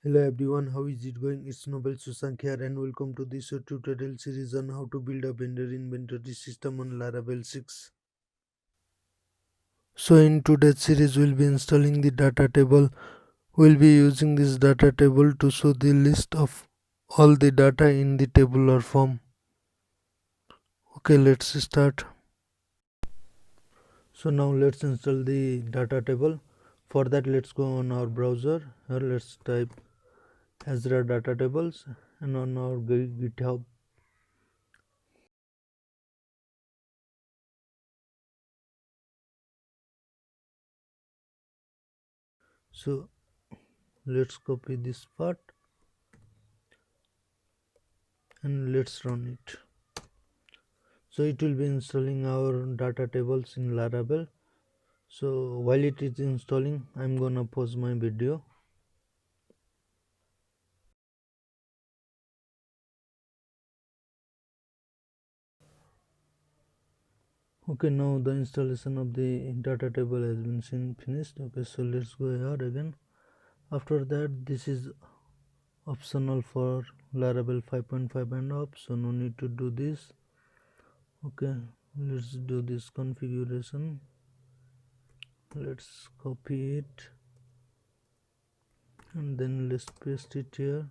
Hello everyone, how is it going? It's Nobel Susank here and welcome to this tutorial series on how to build a vendor inventory system on Laravel 6. So in today's series we'll be installing the data table. We'll be using this data table to show the list of all the data in the tabular form. Okay, let's start. So now let's install the data table. For that let's go on our browser. Here let's type Ezra data tables and on our GitHub. So let's copy this part and let's run it. So it will be installing our data tables in Laravel. So while it is installing, I'm gonna pause my video. Okay, now the installation of the data table has been finished. Okay, so let's go here again. After that, this is optional for Laravel 5.5 and up, so no need to do this. Okay, let's do this configuration. Let's copy it and then let's paste it here.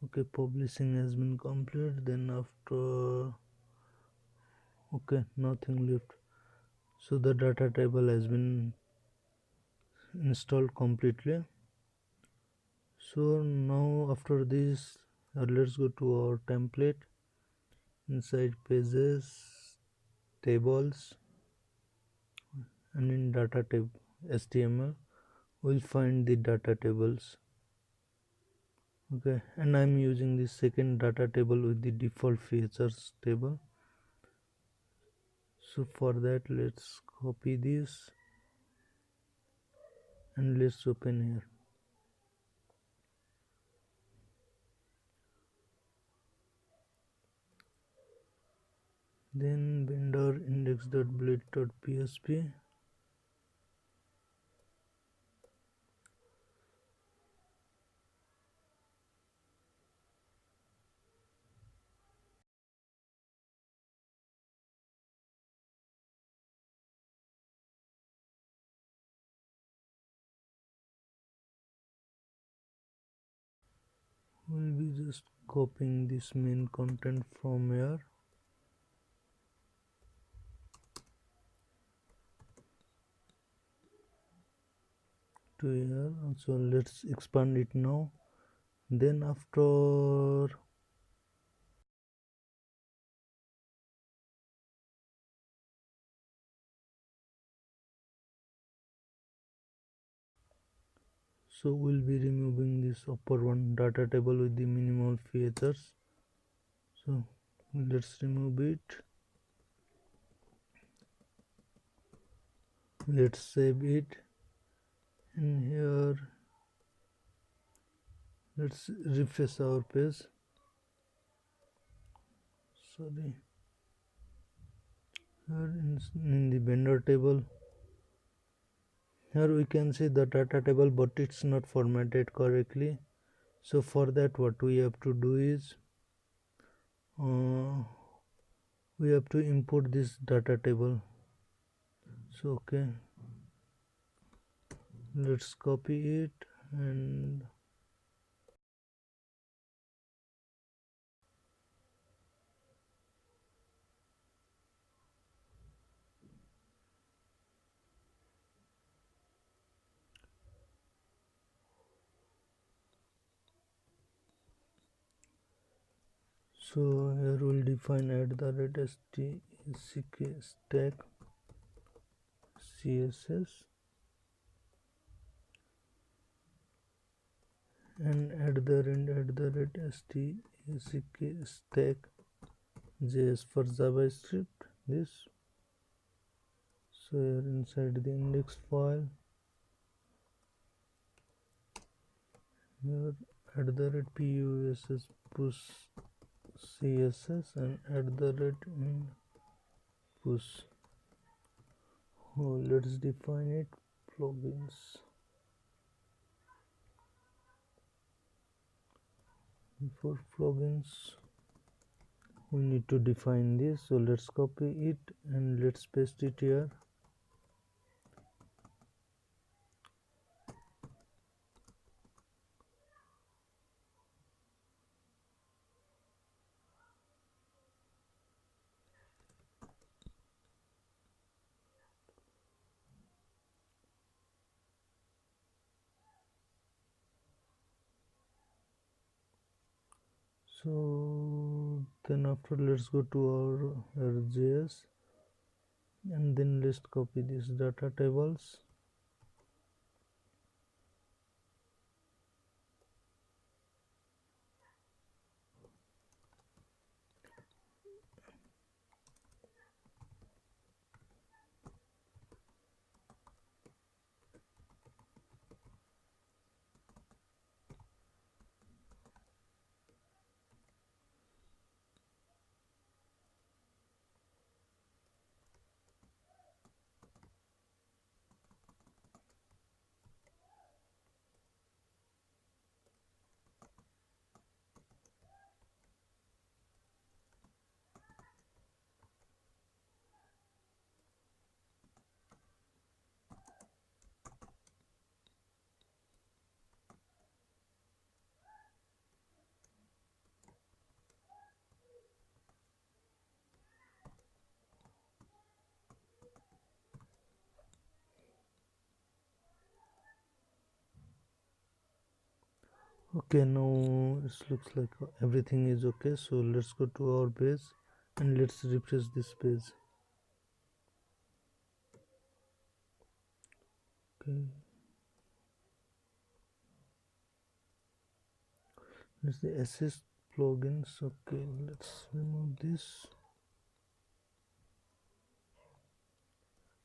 Okay, publishing has been complete. Then after, okay, nothing left. So the data table has been installed completely. So now after this, let's go to our template. Inside pages, tables, and in data tab HTML, we'll find the data tables. Okay, and I'm using the second data table with the default features table. So for that, let's copy this and let's open here. Then vendor index.blade.php. We'll be just copying this main content from here to here. So let's expand it now. Then after, so we'll be removing this upper one data table with the minimal features. So let's remove it. Let's save it. And here let's refresh our page. Sorry. Here in the vendor table, here we can see the data table, but it's not formatted correctly. So for that, what we have to do is we have to import this data table. So okay, let's copy it and so here we'll define @stck stack css and @stck stack js for javascript. This, so here inside the index file, here @puss push css and in push. Oh, let's define it plugins. For plugins we need to define this, so let's copy it and let's paste it here. So then after let's go to our JS and then let's copy these data tables. Okay, now it looks like everything is okay, so let's go to our page and let's refresh this page. Okay, let's the assist plugins. Okay, let's remove this,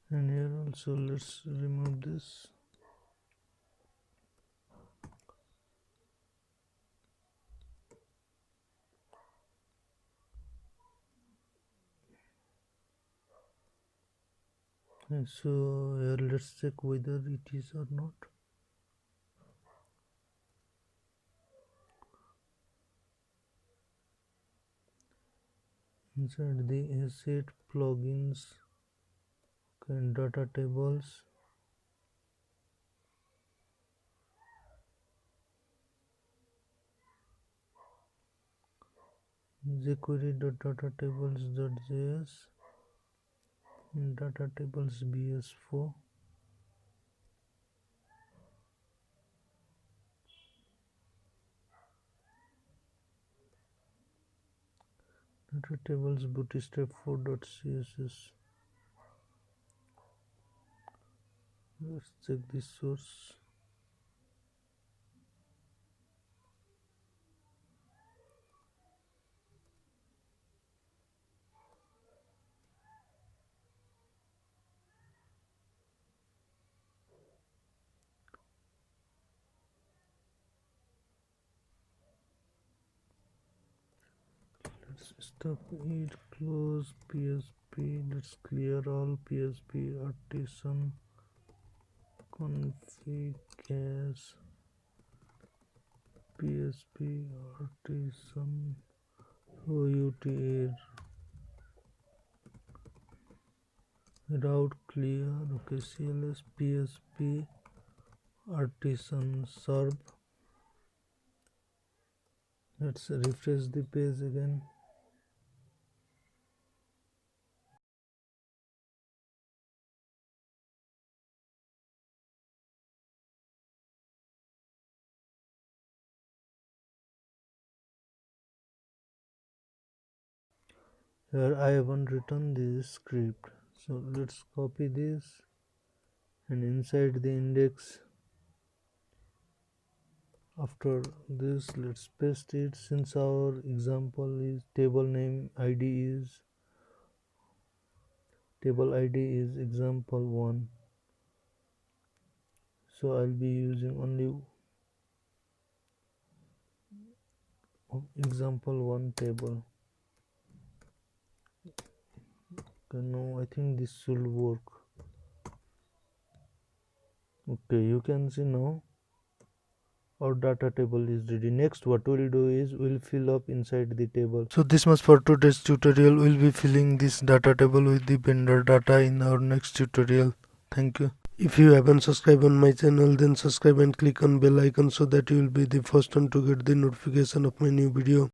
and here also let's remove this. And so here let's check whether it is or not. Inside the asset plugins and data tables, jQuery.datatables.js and datatables bs4. Datatables bootstrap4.css. Let's check the source. Let's stop it, close PSP. Let's clear all PSP artisan config as PSP artisan OUT route clear. Okay, CLS PSP artisan serve. Let's refresh the page again. Here I haven't written this script, so let's copy this and inside the index, after this let's paste it. Since our example is table id is example1, so I'll be using only example1 table. Okay, now I think this should work. Okay, you can see now our data table is ready. Next what we'll do is we'll fill up inside the table. So this much for today's tutorial. We'll be filling this data table with the vendor data in our next tutorial. Thank you. If you haven't subscribed on my channel, then subscribe and click on bell icon so that you will be the first one to get the notification of my new video.